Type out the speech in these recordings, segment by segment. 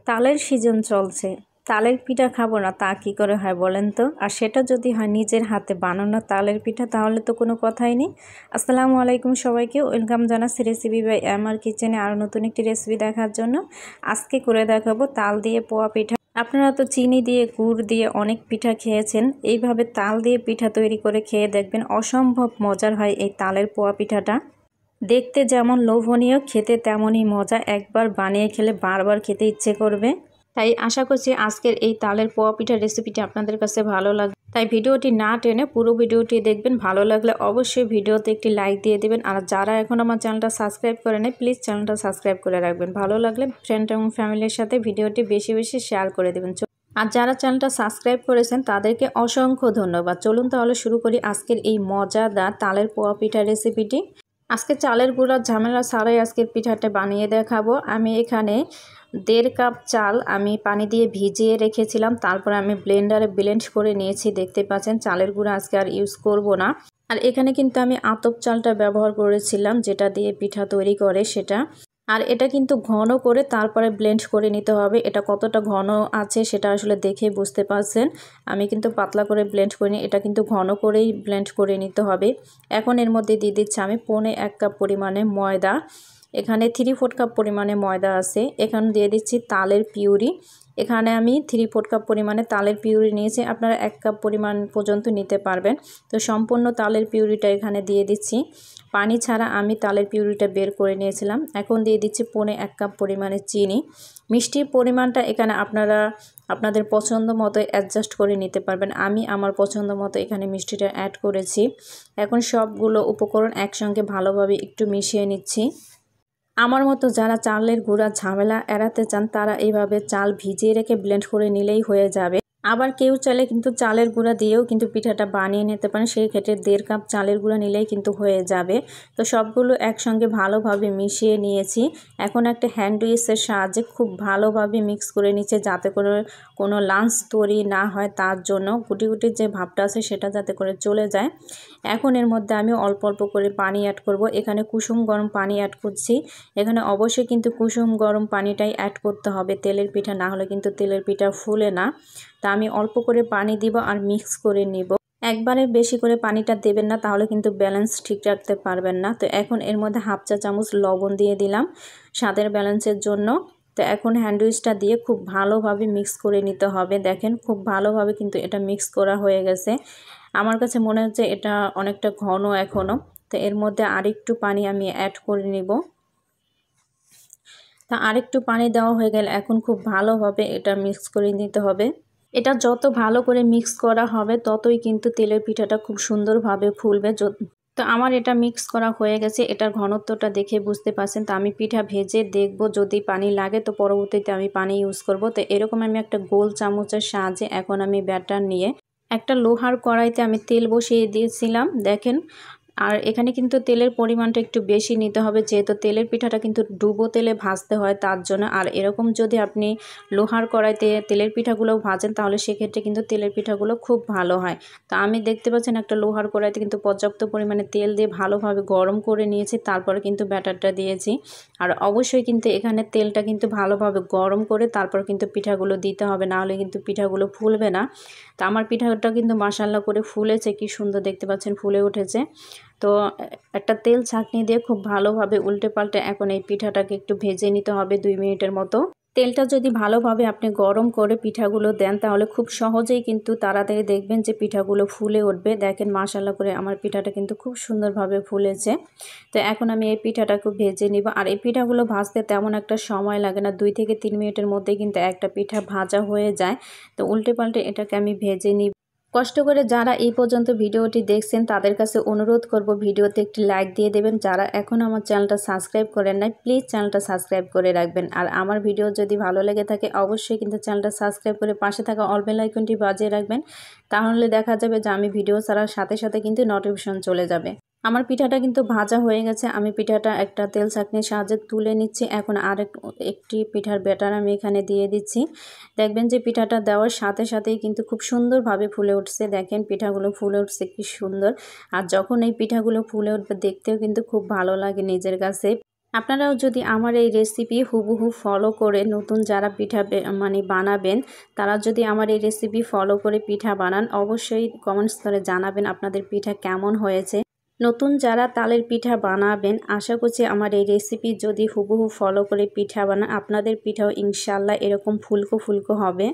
তালের সিজন চলছে, তালের পিঠা খাবো না তা কি করে হয় বলেন তো? আর সেটা যদি হয় নিজের হাতে বানানো তালের পিঠা, তাহলে তো কোনো কথাই নেই। আসসালামু আলাইকুম সবাইকে, ওয়েলকাম জানাচ্ছি রেসিপি বাই আমার কিচেনে আরও নতুন একটি রেসিপি দেখার জন্য। আজকে করে দেখাবো তাল দিয়ে পোয়া পিঠা। আপনারা তো চিনি দিয়ে গুড় দিয়ে অনেক পিঠা খেয়েছেন, এইভাবে তাল দিয়ে পিঠা তৈরি করে খেয়ে দেখবেন, অসম্ভব মজার হয় এই তালের পোয়া পিঠাটা। দেখতে যেমন লোভনীয়, খেতে তেমনই মজা। একবার বানিয়ে খেলে বারবার খেতে ইচ্ছে করবে। তাই আশা করছি আজকের এই তালের পোয়া পিঠার রেসিপিটি আপনাদের কাছে ভালো লাগবে। তাই ভিডিওটি না টেনে পুরো ভিডিওটি দেখবেন। ভালো লাগলে অবশ্যই ভিডিওতে একটি লাইক দিয়ে দেবেন। আর যারা এখন আমার চ্যানেলটা সাবস্ক্রাইব করে নেয়, প্লিজ চ্যানেলটা সাবস্ক্রাইব করে রাখবেন। ভালো লাগলে ফ্রেন্ড এবং ফ্যামিলির সাথে ভিডিওটি বেশি বেশি শেয়ার করে দেবেন। আর যারা চ্যানেলটা সাবস্ক্রাইব করেছেন তাদেরকে অসংখ্য ধন্যবাদ। চলুন তাহলে শুরু করি আজকের এই মজাদার তালের পোয়া পিঠার রেসিপিটি। আজকে চালের গুঁড়ার ঝামেলা ছাড়াই আজকের পিঠাটা বানিয়ে দেখাবো। আমি এখানে 1.5 কাপ চাল আমি পানি দিয়ে ভিজিয়ে রেখেছিলাম, তারপর আমি ব্লেন্ডারে ব্লেন্ড করে নিয়েছি। দেখতে পাচ্ছেন চালের গুঁড়া আজকে আর ইউজ করব না। আর এখানে কিন্তু আমি আতপ চালটা ব্যবহার করেছিলাম, যেটা দিয়ে পিঠা তৈরি করে সেটা। আর এটা কিন্তু ঘন করে তারপরে ব্লেন্ড করে নিতে হবে। এটা কতটা ঘন আছে সেটা আসলে দেখে বুঝতে পারছেন। আমি কিন্তু পাতলা করে ব্লেন্ড করিনি, এটা কিন্তু ঘন করেই ব্লেন্ড করে নিতে হবে। এখন এর মধ্যে দিয়ে দিচ্ছি আমি 1.25 কাপ পরিমাণে ময়দা। এখানে 3/4 কাপ পরিমাণে ময়দা আছে। এখানে দিয়ে দিচ্ছি তালের পিউরি। এখানে আমি 3/4 কাপ পরিমাণে তালের পিউরি নিয়েছি, আপনারা 1 কাপ পরিমাণ পর্যন্ত নিতে পারবেন। তো সম্পূর্ণ তালের পিউরিটা এখানে দিয়ে দিচ্ছি। পানি ছাড়া আমি তালের পিউরিটা বের করে নিয়েছিলাম। এখন দিয়ে দিচ্ছি 1.25 কাপ পরিমাণে চিনি। মিষ্টির পরিমাণটা এখানে আপনারা আপনাদের পছন্দ মতো অ্যাডজাস্ট করে নিতে পারবেন। আমি আমার পছন্দ মতো এখানে মিষ্টিটা অ্যাড করেছি। এখন সবগুলো উপকরণ একসঙ্গে ভালোভাবে একটু মিশিয়ে নিচ্ছি। আমার মতো যারা চালের গুঁড়া ঝামেলা এড়াতে চান, তারা এইভাবে চাল ভিজিয়ে রেখে ব্লেন্ড করে নিলেই হয়ে যাবে। আবার কেউ চাইলে কিন্তু চালের গুঁড়া দিয়েও কিন্তু পিঠাটা বানিয়ে নিতে পারেন। সেই ক্ষেত্রে 1.5 কাপ চালের গুঁড়া নিলেই কিন্তু হয়ে যাবে। তো সবগুলো একসঙ্গে ভালোভাবে মিশিয়ে নিয়েছি। এখন একটা হ্যান্ড উইচের সাহায্যে খুব ভালোভাবে মিক্স করে নিচ্ছে, যাতে করে কোনো লাঞ্চ তৈরি না হয়, তার জন্য গুটি গুটি যে ভাবটা আছে সেটা যাতে করে চলে যায়। এখন এর মধ্যে আমি অল্প অল্প করে পানি অ্যাড করব। এখানে কুসুম গরম পানি অ্যাড করছি। এখানে অবশ্যই কিন্তু কুসুম গরম পানিটাই অ্যাড করতে হবে, তেলের পিঠা না হলে কিন্তু তেলের পিঠা ফুলে না। তা আমি অল্প করে পানি দিব আর মিক্স করে নিব। একবারে বেশি করে পানিটা দেবেন না, তাহলে কিন্তু ব্যালেন্স ঠিক রাখতে পারবেন না। তো এখন এর মধ্যে 1/2 চা চামচ লবণ দিয়ে দিলাম স্বাদের ব্যালেন্সের জন্য। তো এখন হ্যান্ডউইচটা দিয়ে খুব ভালোভাবে মিক্স করে নিতে হবে। দেখেন খুব ভালোভাবে কিন্তু এটা মিক্স করা হয়ে গেছে। আমার কাছে মনে হচ্ছে এটা অনেকটা ঘন এখনও। তো এর মধ্যে আরেকটু পানি আমি অ্যাড করে নিব। তা আরেকটু পানি দেওয়া হয়ে গেলে এখন খুব ভালোভাবে এটা মিক্স করে নিতে হবে। এটা যত ভালো করে মিক্স করা হবে ততই কিন্তু তেলের পিঠাটা খুব সুন্দরভাবে ফুলবে। তো আমার এটা মিক্স করা হয়ে গেছে। এটার ঘনত্বটা দেখে বুঝতে পারছেন। তো আমি পিঠা ভেজে দেখব, যদি পানি লাগে তো পরবর্তীতে আমি পানি ইউজ করব। তো এরকম আমি একটা গোল চামচের সাহায্যে এখন আমি ব্যাটার নিয়ে একটা লোহার কড়াইতে আমি তেল বসিয়ে দিয়েছিলাম। দেখেন, আর এখানে কিন্তু তেলের পরিমাণটা একটু বেশি নিতে হবে, যেহেতু তেলের পিঠাটা কিন্তু ডুবো তেলে ভাজতে হয় তার জন্য। আর এরকম যদি আপনি লোহার কড়াইতে তেলের পিঠাগুলো ভাজেন, তাহলে সেক্ষেত্রে কিন্তু তেলের পিঠাগুলো খুব ভালো হয়। তো আমি দেখতে পাচ্ছেন একটা লোহার কড়াইতে কিন্তু পর্যাপ্ত পরিমাণে তেল দিয়ে ভালোভাবে গরম করে নিয়েছি, তারপরে কিন্তু ব্যাটারটা দিয়েছি। আর অবশ্যই কিন্তু এখানে তেলটা কিন্তু ভালোভাবে গরম করে তারপর কিন্তু পিঠাগুলো দিতে হবে, নাহলে কিন্তু পিঠাগুলো ফুলবে না। তো আমার পিঠাটা কিন্তু মাশাআল্লাহ করে ফুলেছে, কি সুন্দর দেখতে পাচ্ছেন ফুলে উঠেছে। তো একটা তেল ছাঁকনি দিয়ে খুব ভালোভাবে উল্টে পাল্টে এখন এই পিঠাটাকে একটু ভেজে নিতে হবে 2 মিনিটের মতো। তেলটা যদি ভালোভাবে আপনি গরম করে পিঠাগুলো দেন, তাহলে খুব সহজেই কিন্তু তাড়াতাড়ি দেখবেন যে পিঠাগুলো ফুলে উঠবে। দেখেন মাশাআল্লাহ করে আমার পিঠাটা কিন্তু খুব সুন্দরভাবে ফুলেছে। তো এখন আমি এই পিঠাটাকে ভেজে নিব। আর এই পিঠাগুলো ভাজতে তেমন একটা সময় লাগে না, 2 থেকে 3 মিনিটের মধ্যেই কিন্তু একটা পিঠা ভাজা হয়ে যায়। তো উল্টে পাল্টে এটাকে আমি ভেজে নিব। কষ্ট করে যারা এই পর্যন্ত ভিডিওটি দেখছেন তাদের কাছে অনুরোধ করব, ভিডিওতে একটি লাইক দিয়ে দেবেন। যারা এখন আমার চ্যানেলটা সাবস্ক্রাইব করেন নাই, প্লিজ চ্যানেলটা সাবস্ক্রাইব করে রাখবেন। আর আমার ভিডিও যদি ভালো লেগে থাকে অবশ্যই কিন্তু চ্যানেলটা সাবস্ক্রাইব করে পাশে থাকা অল বেল আইকনটি বাজিয়ে রাখবেন। তাহলে দেখা যাবে যে আমি ভিডিও ছাড়ার সাথে সাথে কিন্তু নোটিফিকেশন চলে যাবে। আমার পিঠাটা কিন্তু ভাজা হয়ে গেছে। আমি পিঠাটা একটা তেল ছাঁকনির সাহায্যে তুলে নিচ্ছি। এখন একটি পিঠার ব্যাটার আমি এখানে দিয়ে দিচ্ছি। দেখবেন যে পিঠাটা দেওয়ার সাথে সাথেই কিন্তু খুব সুন্দরভাবে ফুলে উঠছে। দেখেন পিঠাগুলো ফুলে উঠছে কি সুন্দর। আর যখন এই পিঠাগুলো ফুলে উঠবে দেখতেও কিন্তু খুব ভালো লাগে নিজের কাছে। আপনারাও যদি আমার এই রেসিপি হুবহু ফলো করে নতুন যারা পিঠা বানাবেন, তারা যদি আমার এই রেসিপি ফলো করে পিঠা বানান, অবশ্যই কমেন্টস করে জানাবেন আপনাদের পিঠা কেমন হয়েছে। নতুন যারা তালের পিঠা বানাবেন, আশা করছি আমার এই রেসিপি যদি হুবহু ফলো করে পিঠা বানান, আপনাদের পিঠাও ইনশাল্লাহ এরকম ফুলকো ফুলকো হবে।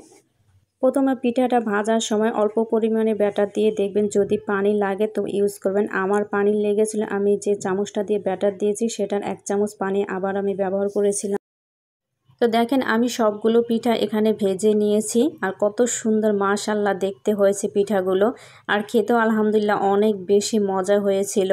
প্রথমে পিঠাটা ভাজার সময় অল্প পরিমাণে ব্যাটার দিয়ে দেখবেন, যদি পানি লাগে তো ইউজ করবেন। আমার পানি লেগেছিল, আমি যে চামচটা দিয়ে ব্যাটার দিয়েছি সেটার 1 চামচ পানি আবার আমি ব্যবহার করেছিলাম। তো দেখেন আমি সবগুলো পিঠা এখানে ভেজে নিয়েছি, আর কত সুন্দর মাশাআল্লাহ দেখতে হয়েছে পিঠাগুলো, আর খেতেও আলহামদুলিল্লাহ অনেক বেশি মজা হয়েছিল।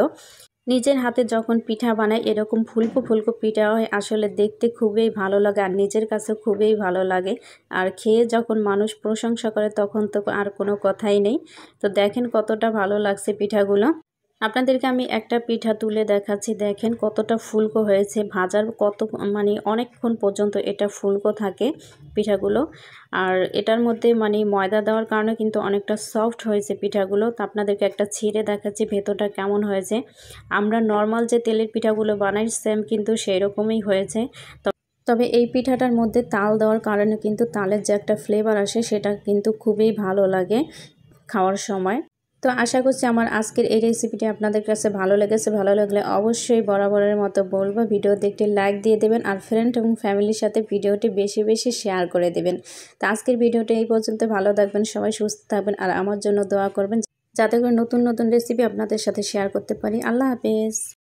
নিজের হাতে যখন পিঠা বানাই এরকম ফুলকো ফুলকো পিঠা হয়, আসলে দেখতে খুবই ভালো লাগে আর নিজের কাছে খুবই ভালো লাগে। আর খেয়ে যখন মানুষ প্রশংসা করে তখন তো আর কোনো কথাই নেই। তো দেখেন কতটা ভালো লাগছে পিঠাগুলো। আপনাদেরকে আমি একটা পিঠা তুলে দেখাচ্ছি, দেখেন কতটা ফুলকো হয়েছে। ভাজার অনেকক্ষণ পর্যন্ত এটা ফুলকো থাকে পিঠাগুলো, আর এটার মধ্যে ময়দা দেওয়ার কারণে কিন্তু অনেকটা সফট হয়েছে পিঠাগুলো। তো আপনাদেরকে একটা ছিঁড়ে দেখাচ্ছি ভেতরটা কেমন হয়েছে। আমরা নর্মাল যে তেলের পিঠাগুলো বানাই সেম কিন্তু সেই রকমই হয়েছে। তবে এই পিঠাটার মধ্যে তাল দেওয়ার কারণে কিন্তু তালের যে একটা ফ্লেভার আসে সেটা কিন্তু খুবই ভালো লাগে খাওয়ার সময়। তো আশা করছি আমার আজকের এই রেসিপিটি আপনাদের কাছে ভালো লেগেছে। ভালো লাগলে অবশ্যই বরাবরের মতো বলবো ভিডিওতে একটি লাইক দিয়ে দেবেন, আর ফ্রেন্ড এবং ফ্যামিলির সাথে ভিডিওটি বেশি বেশি শেয়ার করে দেবেন। তো আজকের ভিডিওটি এই পর্যন্ত, ভালো থাকবেন সবাই, সুস্থ থাকবেন, আর আমার জন্য দোয়া করবেন যাতে করে নতুন নতুন রেসিপি আপনাদের সাথে শেয়ার করতে পারি। আল্লাহ হাফেজ।